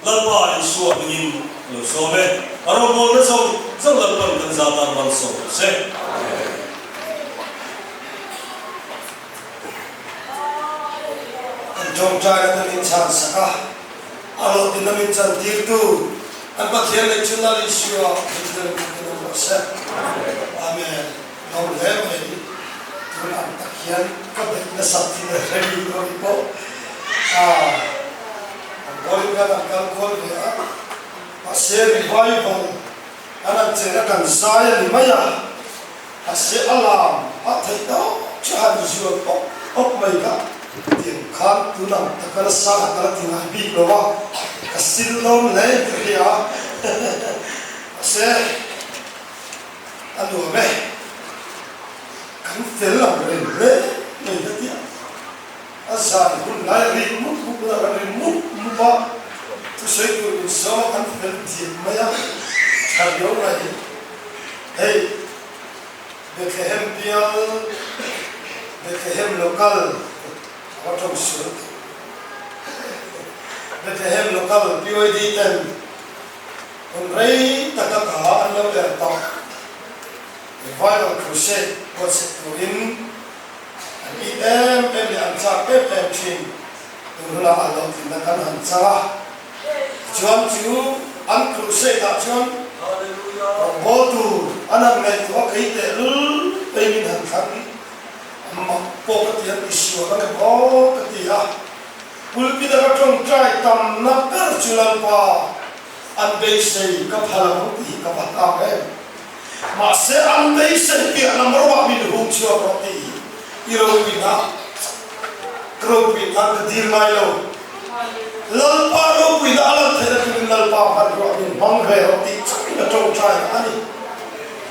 lalpa in suwa bingin lo some aro mo na so lalpa kan zata ban so se jom chai na min chan saka alo din na min chan dir tu an pa khian le chuna li shua din na se amen no le me tu an ta khian ka be na sakti na ready ko ko boli ka na kal kol le a se revival ana chena kan saya ni maya a se alam a thai do cha ni ju op mai ka tiền khát tu nằm ta cái sa cái tiền hay bị rồi ba cái xin lỗi lấy cái gì à sẽ anh đùa mẹ cắn tiền làm cái đấy mình đã tiếc anh sai cũng lại đi mút cũng là đi mút mút ba tôi sẽ tôi so cắn tiền tiền mấy á thằng yếu này hey Bethlehem local Autumn Shoot. Bethlehem local POD 10. On Ray Takaka and Lower Top. The Viral Crusade was to him and EM and the Anza FM team. Urula Alot in the Kanan Sara. John Chu and Crusade at John. Hallelujah. Botu Anam Night Walk 8 Lul Payment and Family. Pokatian isu orang pokatia. Ulpi dah kacung try tam nakar culampa. Anbei kaphalang ti kapatang masih anbei dia nomor wah min hung cio roti. Irovina. Kropina kedir mailo. Lalpa ropina alam tidak tu lalpa padro min mangre roti. Kacung try ani.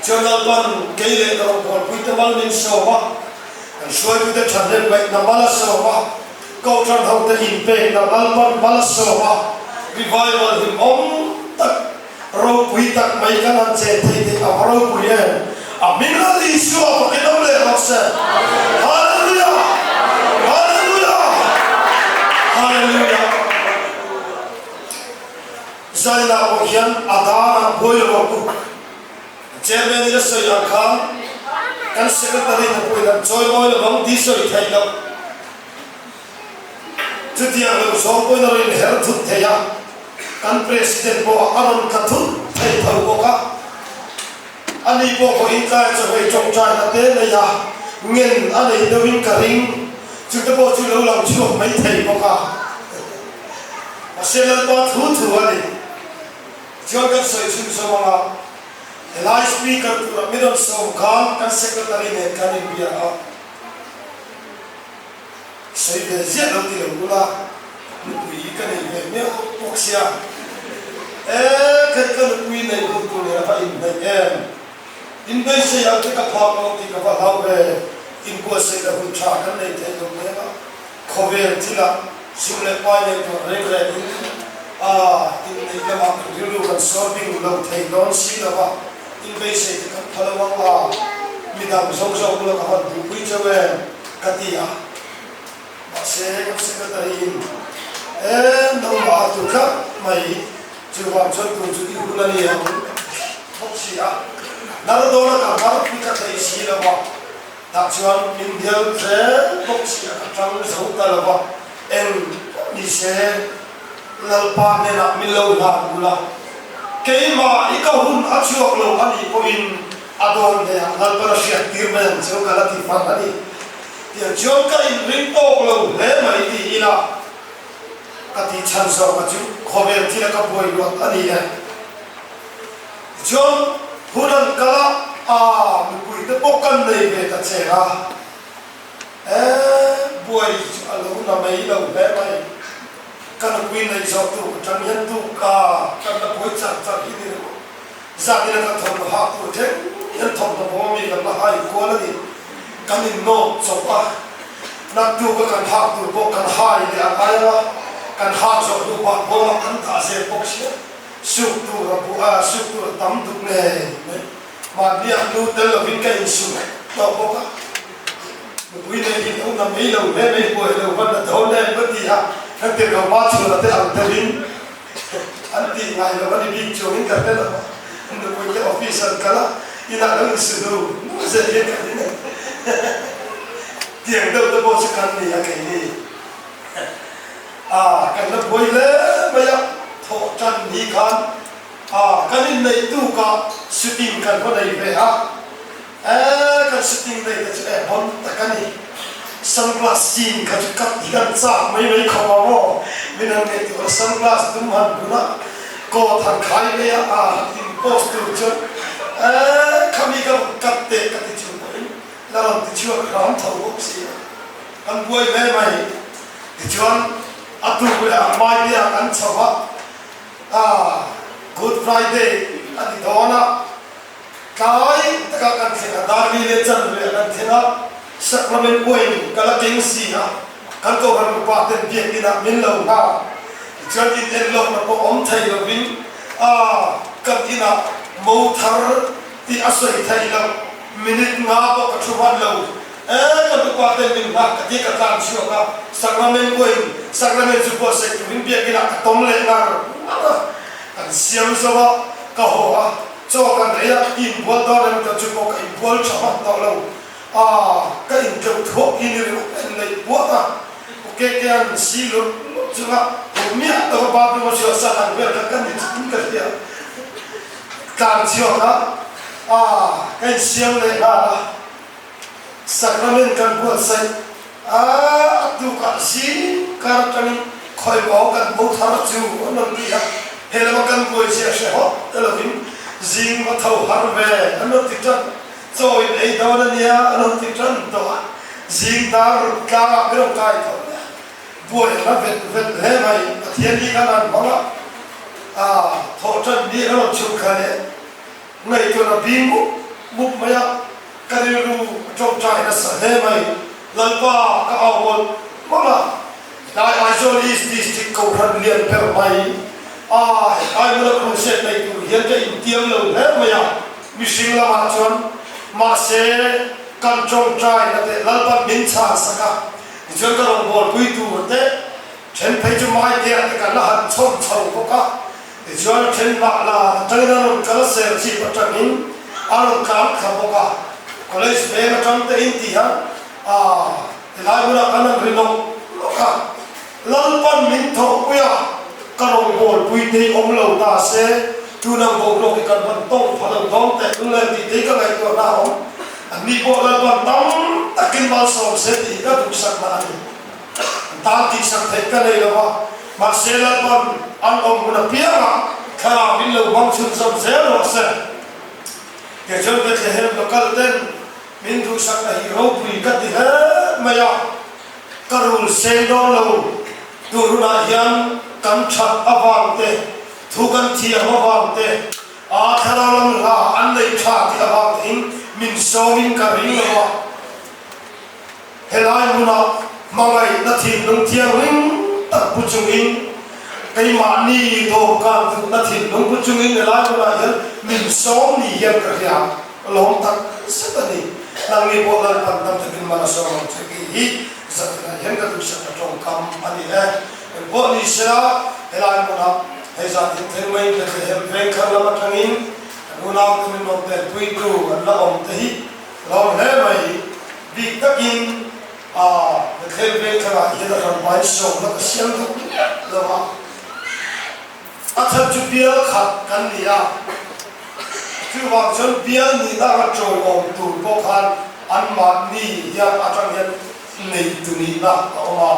Jonalpan kele teropol kita malin soba. Suai kita chandel baik nama soba, kau chandau te impe nama malas soba, revival him tak roh kuitak maikan ance te awal kuliah, aminlah Yesus apa kita boleh rasa, Haleluya, Haleluya, Haleluya. Zainab bagian ada boy aku, chairman ini saya kan. Kan sekretari na po ilang joy mo ilang diso itay lang. Tutiyang lang so po na rin hertut teya. Kan president po aron katut tay tawbo ka. Ani po ko inkay sa may chokchay natin na ya. Ngin ani dawin ka rin. Chuta po chulaw lang chulong may tay po ka. Masyalal po at hutu ani. Diyogat sa isun sa mga live speaker tu ramidon songkang kan secretary ne kan India a sei bezia lo ti lula nupui kan ne me oksia kan nupui nei bu tu ne fa in dai se ya te ka pha ko ti ka fa lau be in ko se da hu cha kan nei te lo ne ba khover ti la simle pa ne to re in nei ka ma ru kan shopping lo thai don si la ba in basic kan phalawang la midam song la ka du pui chawe katia se ka secretary no ma tu ka mai chuwam chon tu chu di hulani ya boksia naradona ka mar pi ka thai si la ba ta chuan indial se boksia ka tang zo ta la ba en ni se lalpa ne na milo la bula keima ikahun achuak lo ani poin adon de lalpa sia tirmen so kalati famani dia joka in rinto lo le mai di ila kati chanso maju khober tila ka boi lo ani ya jon hudan kala mupui de pokan nei be ta chera boi alo na mai lo be mai kan kuin nei so tu tan yan tu ka kan da boi chat chat ini za ni ka thon ha tu the yan thon da bo mi kan ha i ko la ni kan in no so pa nak tu ka kan ha tu bo kan ha i ya ya kan ha so tu pa bo kan ta se boxia su tu ra bu su tu tam tu ne ma ni an lu tel vin ka in su to bo ka kui nei in un na mai lo le mai bo lo ban da thon ne ba ti ha kan te ka ma chu la te ang te vin di ngai lo ni big chong in ka te lo ndo ko ye officer kala ina lo su do no se ye ka ni tiang do to bo se kan ni ya ke ni kan lo boi le ma ya tho chan ni kan kan in nei tu ka shooting kan ko nei ve ha kan shooting nei ta che hon ta kan ni sunglass jean ka chu kap ikan sa mai mai kho ma mo minang ne tu sunglass dum han buna ko than khai le in post tu chu kami ka kat te ka ti chu la ram ti chu ram tho bo si kan buai le mai ti chuan atu la mai dia kan chawa good friday ani dona kai taka kan thina darmi le chan le kan thina sacrament oil kala kengsi na kan ko han pa ten biak ina min lo na chuan in en lo na ko om thai lo vin kan ina mo thar ti asoi thai lo minute nga ko ka thuwan lo kan ko pa ten min na ka ti ka tlan sio ka sacrament oil sacrament su ko se vin biak ina ka tom le na kan siam so ka ho cho kan ria in bol do na ka chu ko ka in bol chama to lo cái hình tượng thuốc kia như anh này buốt cái anh xí luôn chứ màผมเนี่ยตัวบ้าเป็นคนเชื่อสั่งเวลากันนี่ทิ้งกันเดียวการเชื่อนะcáiเสียงเลยสักนั่นกันบวชใส่ดูกันสิการกันคอยบอกกันบุตรทำจูนั่นดีฮะเห็นแล้วกันบวชเสียเสียฮะแต่เราเห็นจิงมาเท่าฮาร์เวย์อันนั้นติดจันso in ei dona nia anong ti tran to jing dar ka gro kai to boy na vet le mai thian ni kan an banga tho tran ni ro chu khane ngai to na bingu muk maya kariru chok chai na sa le mai lalpa ka awol mama dai aizo is district ko ran lian per mai ai mo ko set nei tu hian ke in tiam lo le maya mi sing la ma chon mà sẽ cần trông trai là để lăn bắn biến xa saka chúng ta làm bol quy tu thế trên phải chúng mai kia thì cả là hận chôn chầu có cả thì chúng trên bạc là trong đó nó cả là sẽ chỉ bắt chân in ăn cám khăm có cả có lẽ về mà trong tay in thì thì lại bữa nào ăn rồi nó cả lăn bắn biến thổ quy cả làm bol quy thì ông lâu ta sẽ tu nang bog lo kan ban tong phalang dong te ule ti te ka ngai to na hom ani bo la ban tam takin bal som se ti ka du sak na ani ta ti sak the ka nei lo ma se la ban an om guna pia ma khara bin lo bang chun som se lo se ke chon ke the hem lokal ten min du sak na hi ro pui ka ti ha ma ya karul se do lo tu na hian kam chat awang te thu kan thi ma wang te thalalam la an nei tha ti awang in min sawin ka ring lo helai muna mangai na thi lung thiang ring tak pu chung in kai ma ni do kan thu na thi lung pu chung in helai muna hian min saw ni hian ka hia lom tak satani nang ni bo la pan tam takin mana saw chaki hi satana hian ka tu sa tong kam ani bo ni sera helai muna hay rằng thiên minh là cái hiệp về khăn là mặt trăng in lúc nào thì mình một để quy tụ là ông thấy lòng thế mày vì tất nhiên cái về khăn là hiện là làm bài sổ là cái siêu thức là mà thật chú bia khát cần gì chú hoàng chân bia ni đã gặp trôi ông tụ bốc han ăn mà ni ya trăng hiện này tụ ni là mà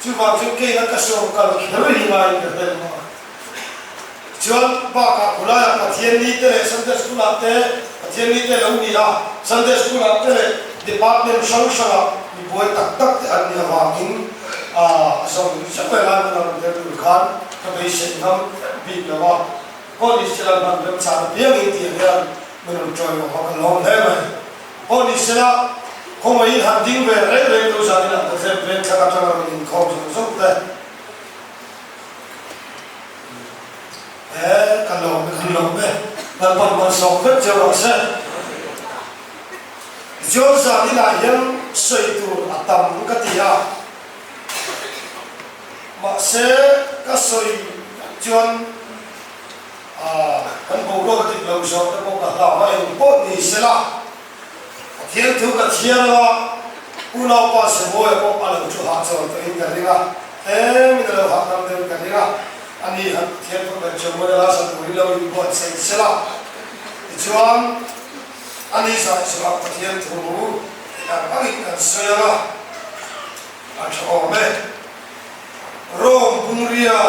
chú hoàng chân kia là cái sổ cần cái gì mà cái mà chuan ba ka khula ka thian ni te Sunday school ate thian ni te lo ni Sunday school ate department social ni boy tak tak te an ni awangin so sakwe la na de tu khan ka be se nam bi la wa ko ni sila ban dem cha biang in ti ya mun choi wa ka long he mai ko ni sila ko mai han ding ve re tu sa ni na te ve ka ta na ni ko so te kan long be dan pan man song vet je wa se jo za ni la yang soi tu atam ka ti ya ma se ka soi chuan kan bo ro ti lo so ta bo ka la ma en po ni se la thiên thứ cả thiên là u nào pa se bo e po pa lo chu ha cho to in ka ringa mi da lo ha tam de ka ringa ani ha thiên thứ ka chu mo la sa tu lo in bo se la chuan ani sa sa thiên thứ ka ani ka se la a cho me rom bungria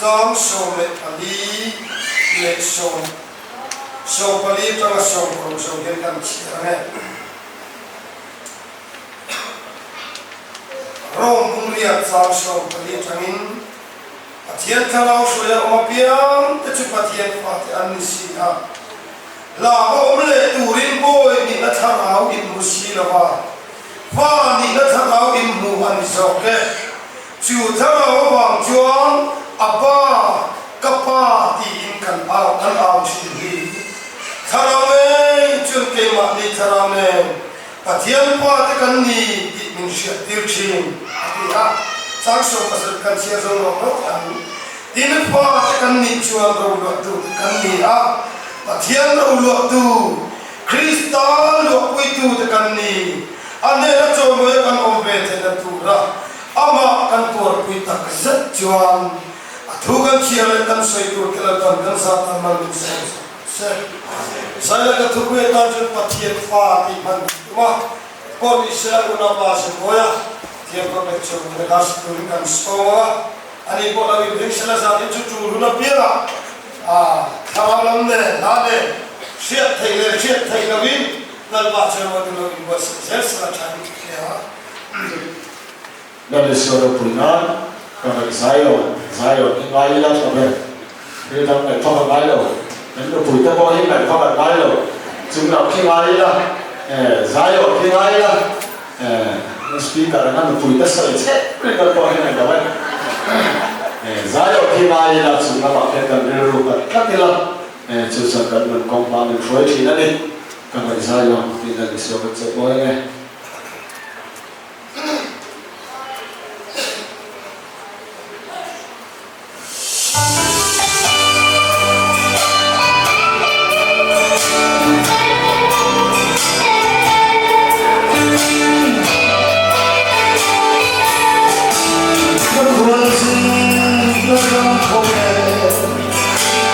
zam so me ali le so pali tanga so ko so gen kan chi ne rom bungria zam so pali tangin pathian tharau so ya ma piam te chu pathian fa te an si ha la om le turin boy ni na tharau in musi la wa ni na tharau in mu an so ke chu tharau wang chuang apa kapa ti in kan au chi hi tharame chun ke ma ni tharame pathian pa te kan ni ti min sha tir chin ati ha sang so pasal kan sia zo no an tin pa te kan ni chuan ro lo tu kan ni ha pathian ro lo tu kristal lo pui tu te kan ni ane ra cho mo kan om ve te na tu ra ama kan por pui tak zat chuan thugan chiale kan soi tur kela kan sa tan man se sai la ka thuwe ta ju pathian fa ti man ma por isra una pa se boya tiam ko me chu me das tu kan sowa ani ko la vi bhikshala sa ti chu chu na pira thamalam ne na ne siat thai le win nal pa che wa tu lo in bas se sa chan ke ha dan isoro punan kalau Zion ingai lah sampai dia dah nak thong ngai lo, nanti pui tak boleh nak thong ngai lo, cuma nak ingai lah, Zion ingai lah, speaker nanti pui tak sahaja, mereka boleh nak dapat, Zion ingai lah, cuma nak kita berurutan, katilah, cuma kan mengkompang influensi nanti, kalau Zion tidak disebut boleh.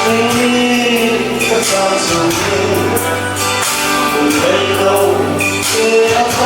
Hãy subscribe cho kênh Ghiền Mì Gõ để không bỏ lỡ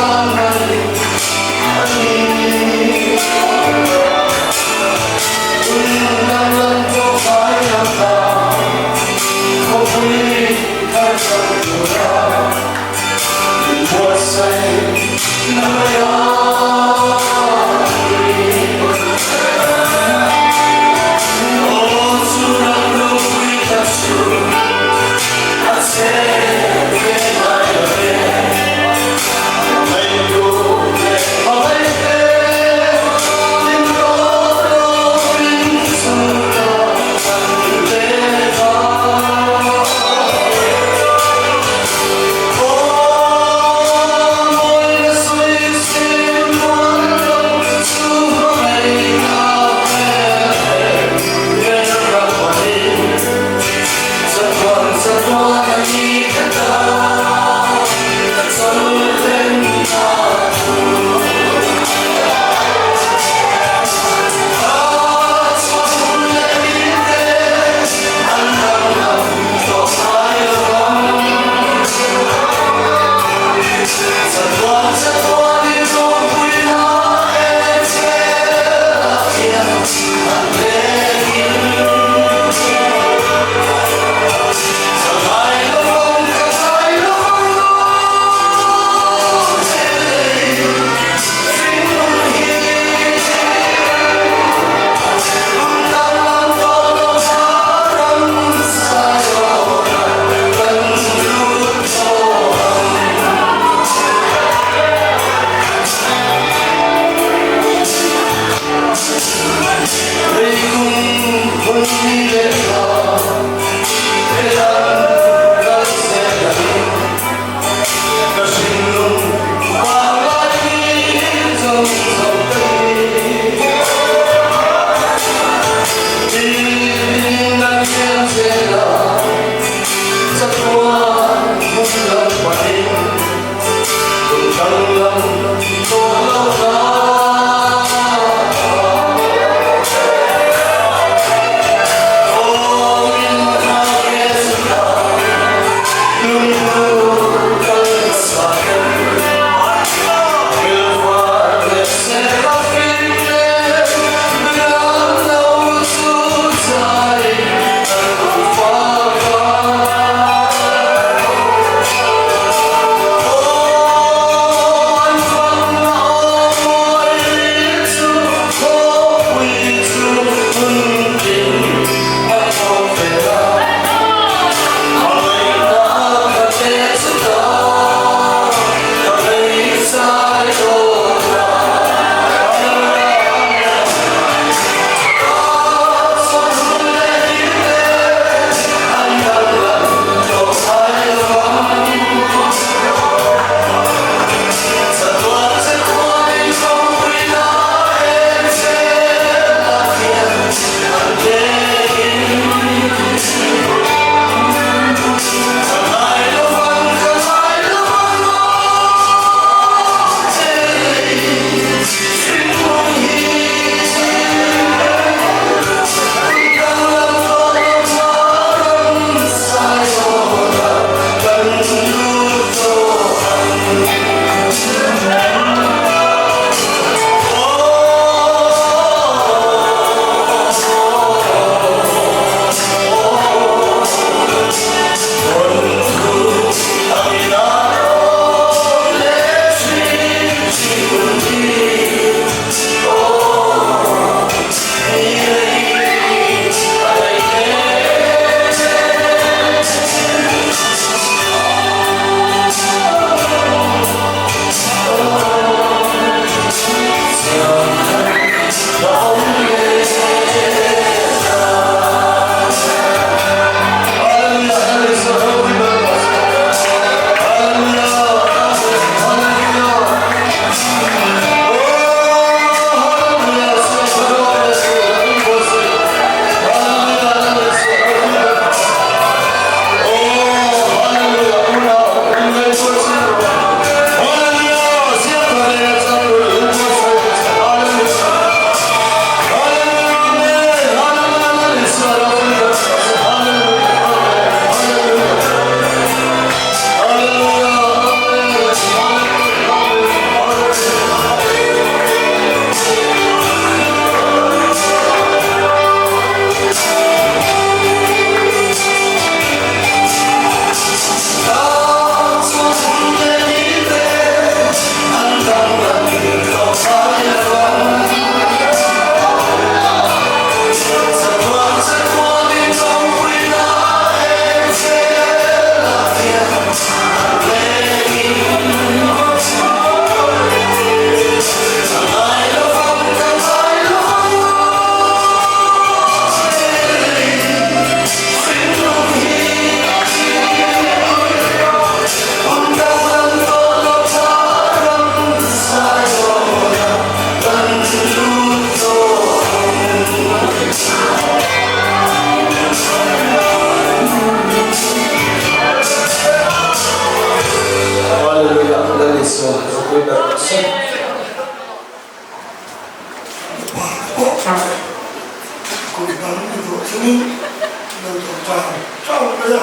trong bây giờ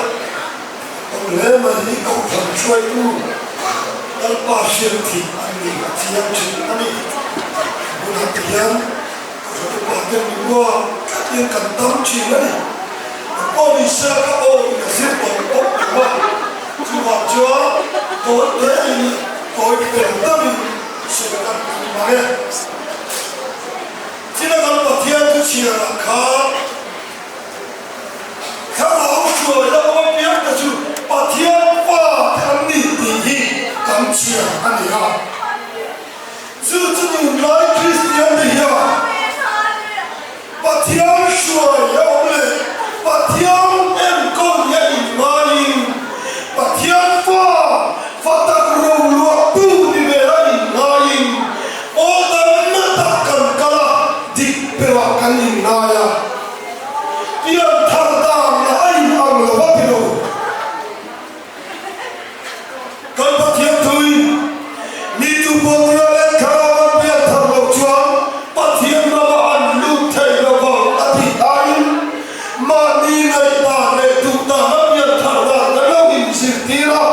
ông lẽ mà đi cầu thần chơi tu đang ba xuyên thì anh đi chỉ ăn chỉ anh đi buồn hạt tiền rồi ba tiền đi qua tiền cần tâm chỉ đấy con đi xe các ô là giết tổ ốc đúng không chứ vào chưa tối đấy tối tiền tâm sẽ cần mà nghe chỉ là cần ba tiền cứ chỉ là khá khá lão rồi đó có biết là chú bà thiên pha anh đi thì cảm chia anh đi ha giữ cho những nói Christian đi ha bà thiên rồi ông này bà thiên em con nhà Imani bà thiên pha ta râu lúa tu đi về Imani ô ta mất ta cần cả đi về vào căn Imani Yang thardam na anh ang lawapino. Kan pathiam thui ni tu botra le karawan pia tharlo chuang pathiam na ba an lu thai lo ba ati ain ma ni ngai ta le tu ta na pia tharda na lo in sirtira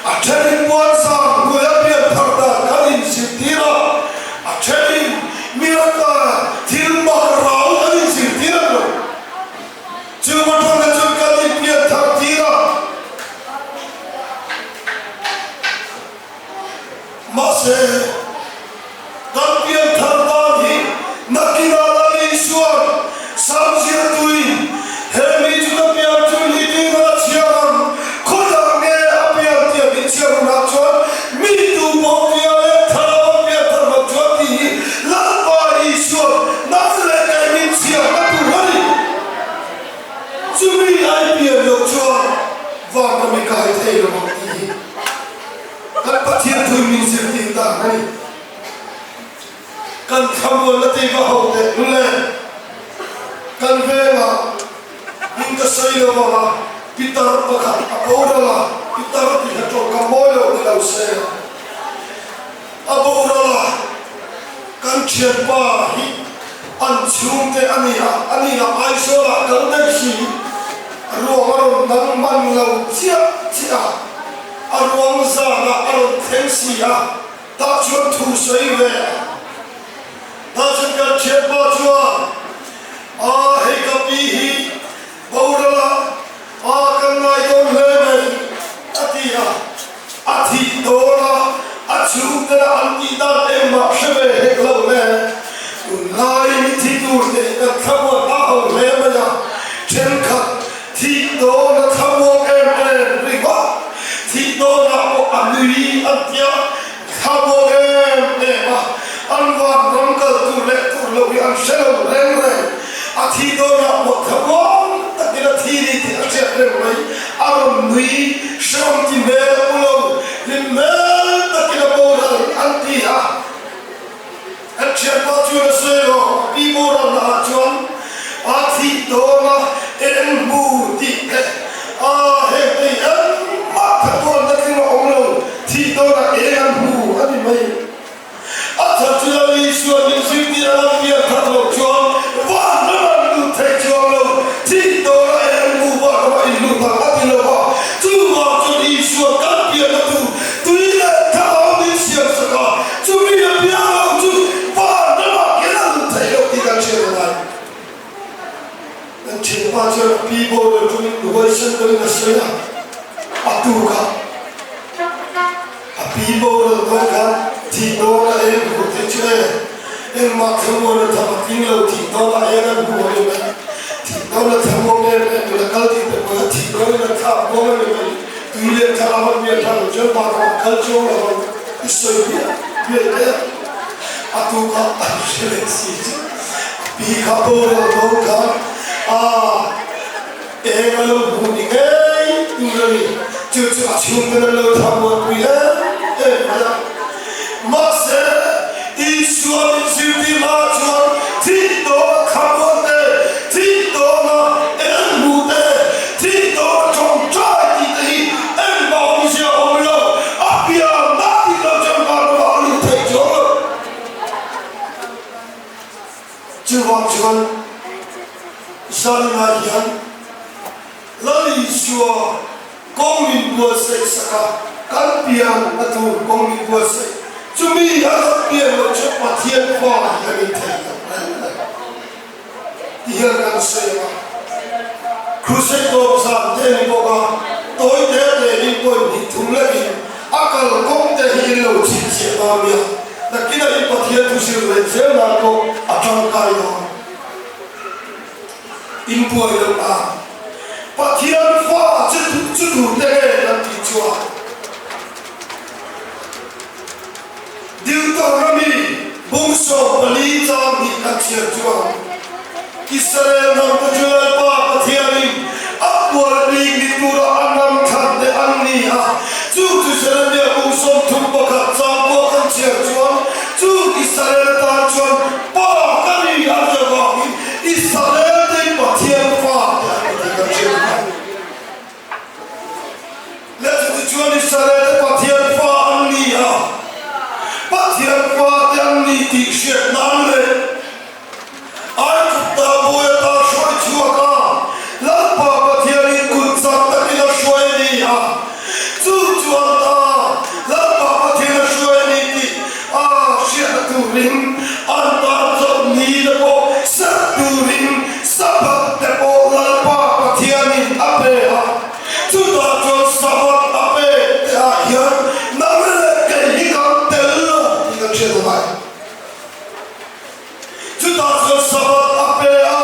a thari puan sa ko ya pia tharda ka in sirtira a thari miraka thil ma rao ka in sirtira lo chưa một trong những chúng ta đi biệt thằng tí đó mà sẽ các biệt thằng ta thì nãy khi nào là đi xuống sáng chiều tuổi hè mi chúng ta biệt chúng đi đi ra chiều không làm nghe biệt tiệm đi chiều nào chọn mi tu bộ biệt lên thằng biệt thằng nào chọn thì lát vào đi xuống nãy lên cái mi chiều nãy tu hơi chú mi ai bia lộc cho và nó mới cài thay được một tí các bác thiên thôi mình sẽ tìm ta này cần tham vấn là tìm vào hậu để luôn lên cần về mà mình có xây được mà Peter bác hạt abo đó là Peter thì hạt trộn cả môi đâu để đầu xe abo đó là cần triệt ba hít ăn chung thế anh là ai số là cần đấy gì ruộng ở nắng man lâu chia ruộng ra là ở thiên sĩ ta chuẩn thu xây về ta chỉ cần chết bao chúa hay gặp ý bao giờ là cần ngày đông lên thì đó là chúng ta ăn đi ta em mà sẽ về hết lâu nè ngày thì đủ để khám phá bao lên mà trên khắp thì đó là tham mô em đi qua thì đó là một anh lụy anh tia tham mô em để mà anh vào trong cơ tu lâu anh sẽ lâu lên thì đó là một tham mô tất nhiên là thì anh sẽ lên rồi anh lụy xong thì mẹ lâu nên mẹ tất nhiên là bố anh tia anh sẽ bao nhiêu là xây rồi bị bố là chọn thì đó là em bù đi hết thì em mắt thật con đã khi mà ông lâu thì đó là em bù anh mày thật sự là đi xuống những suy nghĩ làm việc thật lâu cho và nó là lưu thầy cho lâu thì đó là em bù và các bạn lưu thằng anh lâu vào chú vào cho đi xuống các việc là tuy là thao đi xem sự có chú đi là biết lâu chú và nó là cái là lưu thầy lâu thì càng chuyện này chính qua cho people được chúng tôi sinh tới là sấy tu cả people được thôi cả thì đó là em của thế chơi em mặc thằng mua được thằng kinh lâu thì đó là em của mình thì đó là thằng mua em là cái gì đó thì đó là thằng mua mình tuy nhiên thằng làm việc thằng chơi bao nhiêu cái chỗ là cái sấy biết đấy tu cả sẽ là gì bị couple được thôi cả em là lúc buồn ngay người chưa chung cái lâu tham một quý em mà sẽ đi xuống siêu thị mà chọn thì đó tham một đề thì đó là em mua đề thì đó trong trái thì em bảo đi xe ôm lâu bia đã thì đâu chẳng bao giờ luôn thấy chỗ chưa vòng chọn gia đình là hiền chùa công mình bùa xây saka căn piang atu công mình bùa xây chúng mi đã gặp tiền một chút mà thiên hoa là mình thấy hiện đang xây mà crusade của sản thế này có tối thế để đi quên đi thùng lấy akal công te hi lo chi chi ba bia da kina i pathia tu sil le je na ko atang kai no in poi lo a pathia fa chu tu te na ti chua diu to rami bung so pali cha mi ka chia chua Israel nam ta chua pa pathia ni apwar ni ni tu ra anam khan de anni ha chu Israel ne bung so thum pa kha cha ko kan chia chua chu Israel ta chua pa ka ni a ja ba Israel de pathia fa ya ka chia let the chua Israel de pathia fa anni ha pathia fa de anni ti shet nan le ai ta boya ta shoi chua ka la pa pathia ni kun sa ta ni la shoi ni ha chu chua ta la pa pathia na shoi ni ti a shia tu rin an ta zo ni de ko sa tu rin sa pa de ko la pa pathia ni ape ha chu ta cho sa pa ape ya ya na me ke ni ka te lo ni ka che ba chu ta cho sa pa ape ha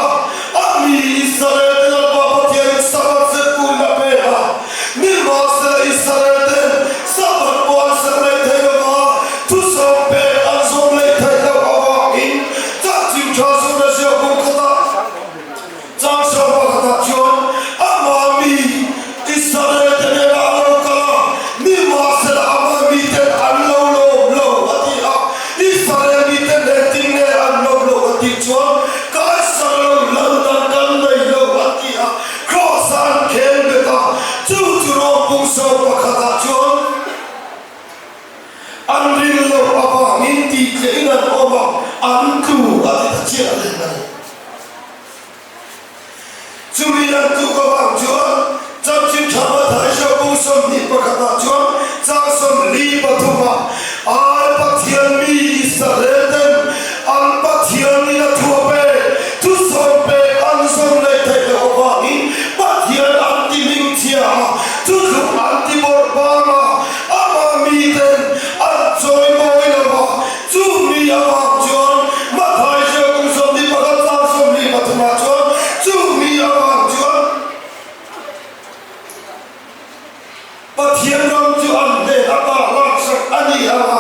ami Israel de la pa pathia ni sa pa se tu na pe ha ni ma se Israel de sa pa po se le te ba tu so pe an so le te ba ba in ta chi cha so de se ko ka ta cha so pa ka ta chon amami Israel de la lo ka ni ma se la amami te an lo ati ha Israel ni te ne tin ne an lo ati chon ka sa lo ta kan nei lo ati ha cross an ken be ta chu ro bung so pa ka ta chon an rin lo aba min ti ke na aba an tu ati ta che ale na chu mi an tu ko ba chon cham chim chama thai sho bung so ni pa ka ta chon cha som li pa tu ma ai pa thian mi Israel den an pa thian ni na thu pe tu so pe an som le te lo ba ni pa thian an ti ming chia tu thu an ti bor ba ma ama mi den an choi moi lo ba chu mi a ba chon ma thai sho bung so ni pa ka cha som li pa tu ma chon chu mi a ba chon pa thian ram chu an de a ba la sak ani a ba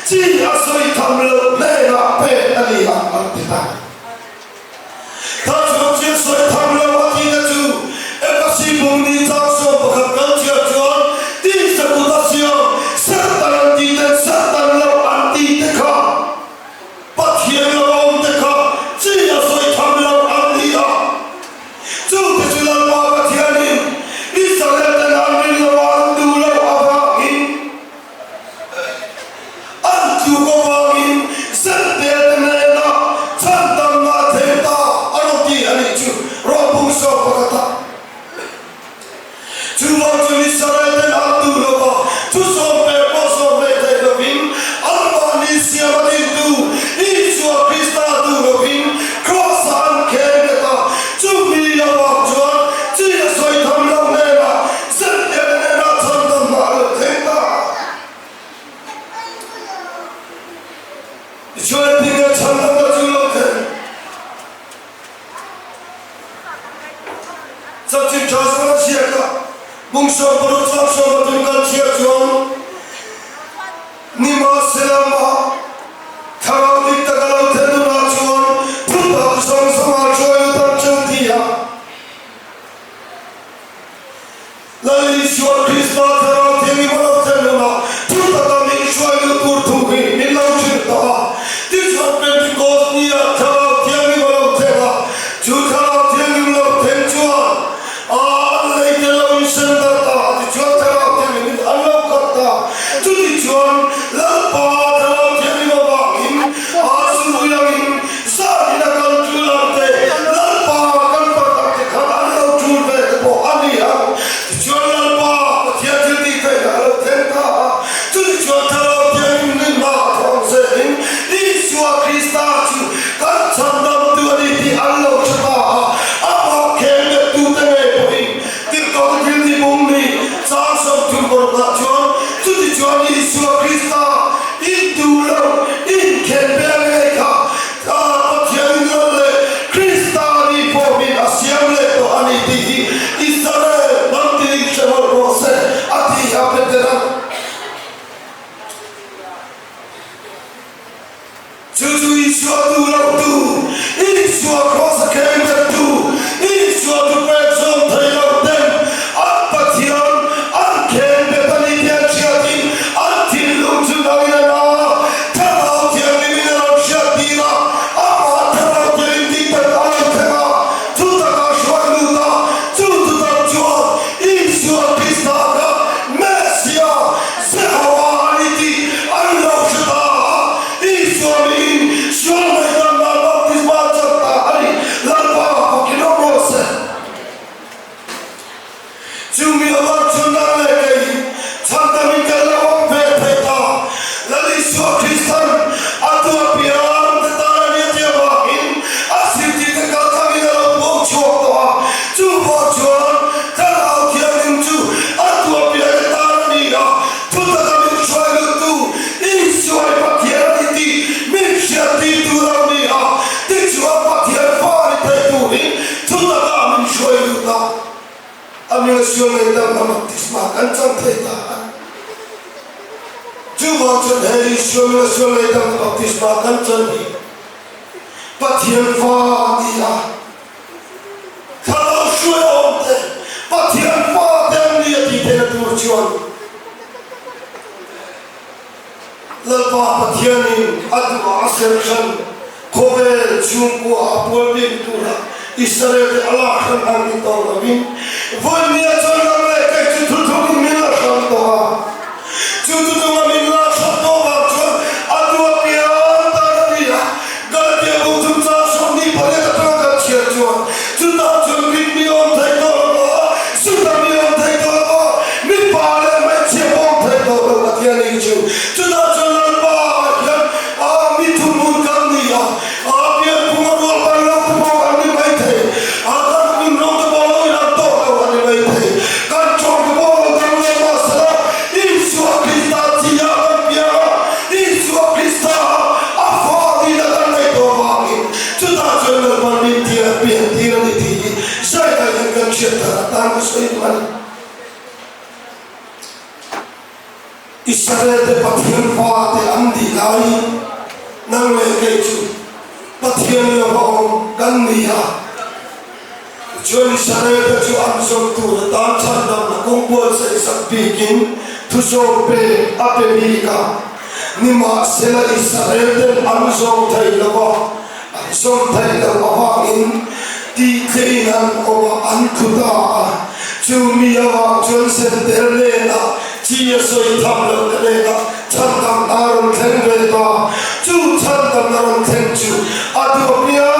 chi a soi tham lo le la pe ani a an ti ta ta chu chi soi tham lo a ti na chu e ka si bung ni cha so pa ka kan chia chon ti sa ku ta sia sa ta an ti te sa ta lo an ti te kha pa thian lo om te kha chi a soi tham lo an ni a chu te chu la ma pa thian ni Israel te an ni lo an du lo a ba in an tu ko ba in sen te ne na chan dam na the ta an ti ani chu ro bung so pa ka ta chu lo chu Israel te an du lo ba tu so pe po so pe te lo bin an ba ni sia ba ni du i chu Krista du lo bin cross an ke ne ta chu mi ya ba chuan chi ya soi tham lo ne na sen te ne na chan dam na lo the ta chu pi ga chan dam na chu lo the sa chi cha so na sia ka bung so pro cha so na tu kan chia chuan ni ma selama thao ni ta ga lo the tu na chuan pu ta so ma choi ta chu ti ya la li so Krista thao ti mi ma lo the na pu ta ta mi choi lu tur tu hi mi lo chi ta ti so Pentecost ni ya thao ti mi ma lo the na chu thao ti mi lo the chuan a le te lo sen da ta ti chu thao ti mi an lo ka ta chu ti chuan la pa thao ti mi ma ba in a su ya in sa ni na kan chu la te la pa kan pa ta ti kha an lo chu ve ko ani ha aming suang ay dam na magtisma kan sang thayta juwa chon heri suang ay dam na magtisma kan chan hi pathian fa dia kalau suang te pathian fa dem dia di te tur chuan lalpa pathian in adwa asel chan khobe chungku apol bin tura Israel Allah kan angin tahu lagi. Vonia jangan mereka cutu mina santoa, cutu mina santoa cuman adua pian tania, galia butuh tasuk ni pada keterangan ciacuan, cuta cungkit mion taikor, sudah mion taikor, mipale macam bom taikor latihan itu, cuta jangan bahagian, mitumun kania, biar pengaruh pandang tepung kami baik. Agar minum terbawa yang toh kami baik. Kancung terbawa kami masalah. Isu Krista tiada biara. Isu Krista apa tidak akan itu kami. Sudah jangan banding tiada tiada ini. Saya yang kencet datang sesuatu. Israel pathian faham andi lari. Nang lekeju. Pathian yang bawa gandia. Jual Israel tu amsong tu dan candam na kumpul sa isang bikin tusong pe Amerika nima sila Israel den amsong tayo in di kainan o ankuda jumiyawa jual senterlena jiya soy tamlo kalena candam naron tengweta ju candam naron tengju adu biya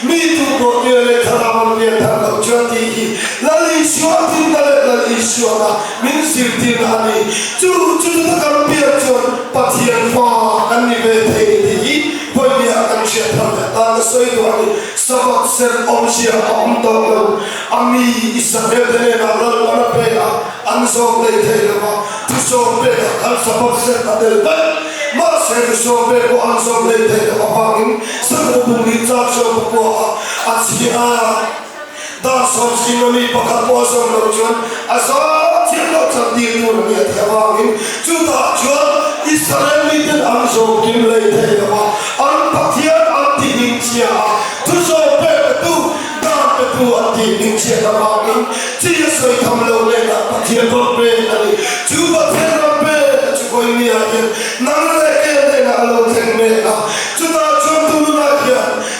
mitu ko ele tharaman be thang jati lali swati lali swara min sirti nani chu takar be chon pathian fa anni be thei bolia kan shepham ta soi do ani sabak ser omsia amto ami Israel de na lal ana pe anso de thei ma tu so be kan sabak ser adel Masih sampai ko ansam le te apangin sa ko ni cha so ko asia da so sinami pakapo so no chon asa chilo chandi tur ni apangin chuta chon Israel ni den ansam kim le te ba an pathian anti ninchia tu so pe tu da pe tu anti ninchia apangin chi so tham lo le na pathian ko pe ani chu pathian pe chu ko ni age nang Kalau tengah, kita contoh lagi.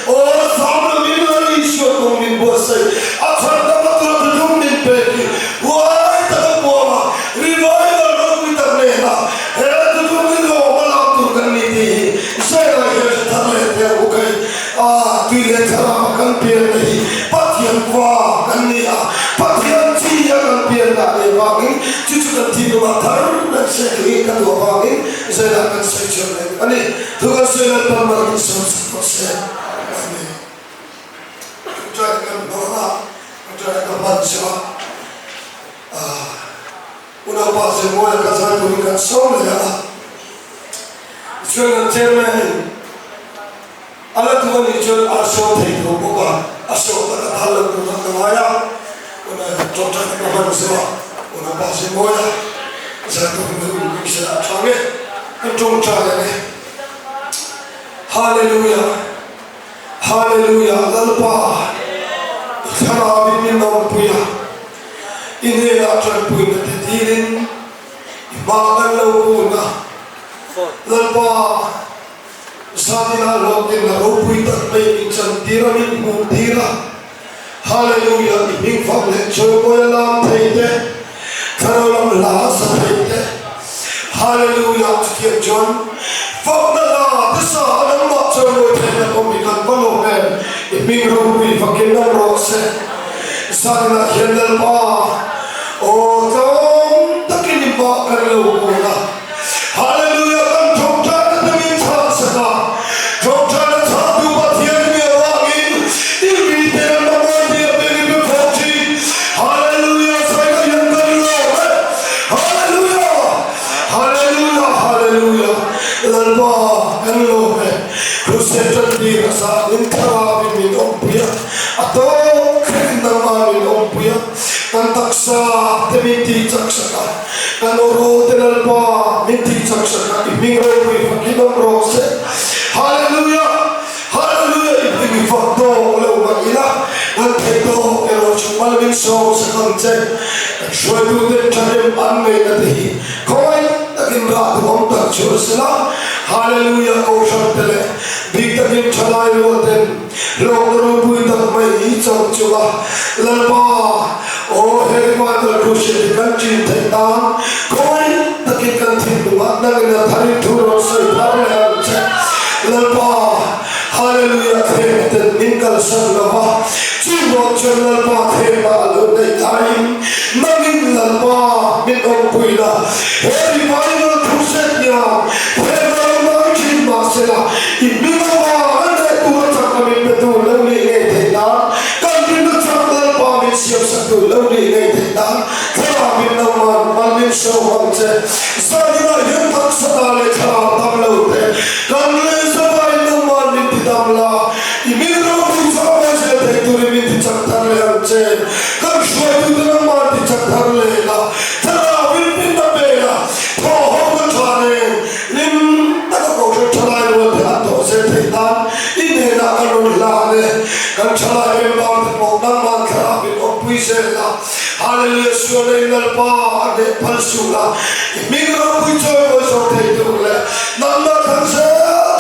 Oh, sama minum isu mungkin bosai. Asal dapat terus min pergi. Wah, tak boleh. Revival orang kita nela. Itu mungkin orang tu kan ini. Saya lagi tak ada bukan. Tidak cara makan pergi. Patian kuah kan ni. Patian cia kan pergi dari wangi. Cucu kan tidur matar dan saya kan dua wangi. Saya akan sejuk. Ani Tuhan saya bermana sesuatu. Ani ucapkan doa, ucapkan baca. Unapa semua kasar berikan semua. Jangan cermin. Allah Tuhan itu asal itu bukan asal tak halal bukan kaya. Ucapkan baca. Unapa semua. Satu minggu bisa canggih. Untung cara ni. Hallelujah, Hallelujah. Lalpa, kharabi minam puya. Ini akan puya tetirin. Makan laukuna. Lalpa, sadina lokin laupui tak baik cantira min mutira. Hallelujah. Ini famle coba lam thaite. Karolam lahasa thaite. Hallelujah. Tukian John. Fakta desa adam mak coba tanya komikan balongan. Imingro bi fakinan rose. Sana kendal pa. Oh tom takin ba kalau pula. Hallelujah kan thokta demi thasa. Thokta thadu pathian me awagin. Ini tera nama dia beri berfungsi. Hallelujah saya yang kalau. Hallelujah. Hallelujah. Hallelujah. Lalpa kalau Kusetan di rasa intara min ompuya atau kendama min ompuya te minti chaksaka kanoro tenalpa minti chaksaka imingro wi fakino rose hallelujah hallelujah ibigi fakto ole ubagila anteto ero chumal min so sakamche shwadu de tare anme nati koi takin ra dhom tak churusla hallelujah ko shantele bitakin chalai roten lokro bui tak mai cham chuba lalpa o herma Kushit country Thailand, going the Kikantin, Magna, Thari Turo, Parliament, Lalpa, Hallelujah, the Ninkal Sandava, Chivo Chalapa, Hema, the time, Nagin Lalpa, Mikon Puida, Harry Minor Kusetnia, Hema, Martin Marcella, in Minova, and I do a chocolate to lonely Thailand, country the chocolate bomb is your circle, lonely Thailand. Malin Shawamte, Sadina Yamak Sadale Tamlote, Kamle Sabai Naman Damla, Imiro Pusamas, Turimiti Chatarle, Kamshwa to the Namati Chatarlela, Tara will be the Bela, Tohomatane, Lim Takako Chalai with Hato Setan, Inena Lane, Kanchala about the Monaman Karabin of Puisela. Hallelujah, Swale Nalpa, and Palsula. Migro Pucho was okay to let Nanda Kansa,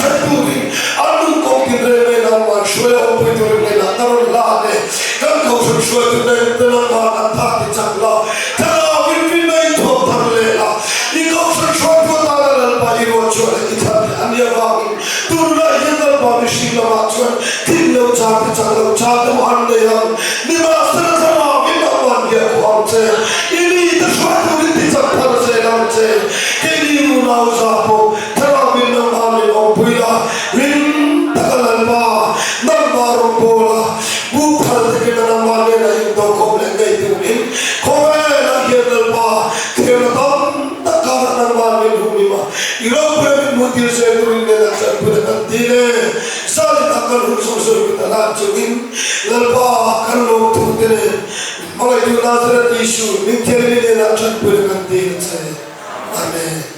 Taturi, Anu Kokin Revena, Shwell Puto Revena, Lane, Kanko Shwell to the Lama, and Tati Chakla, Tara will be made to Parlela. He goes and short with Alal by Rocho, and Yavaki, Turla Yellow Babishila Matron, Tino Chaka Chaka, one day on the master. Ini tersuatu di tempat saya nanti. Kini munau sapu, terabin namanya ompuila, lim takalalpa, nambaru bola, bukan tekena namanya na indoko lengai tumin. Kowe lagi dalpa, kena tam takar namanya humima. Irau berani mutil saya turin dengan saya berhenti le. Saya takkan usul kita lanjutin, lalpa akan lo tutin. Mulai Nazaret Yesus, mintiari dia nak cakap dengan dia. Amin.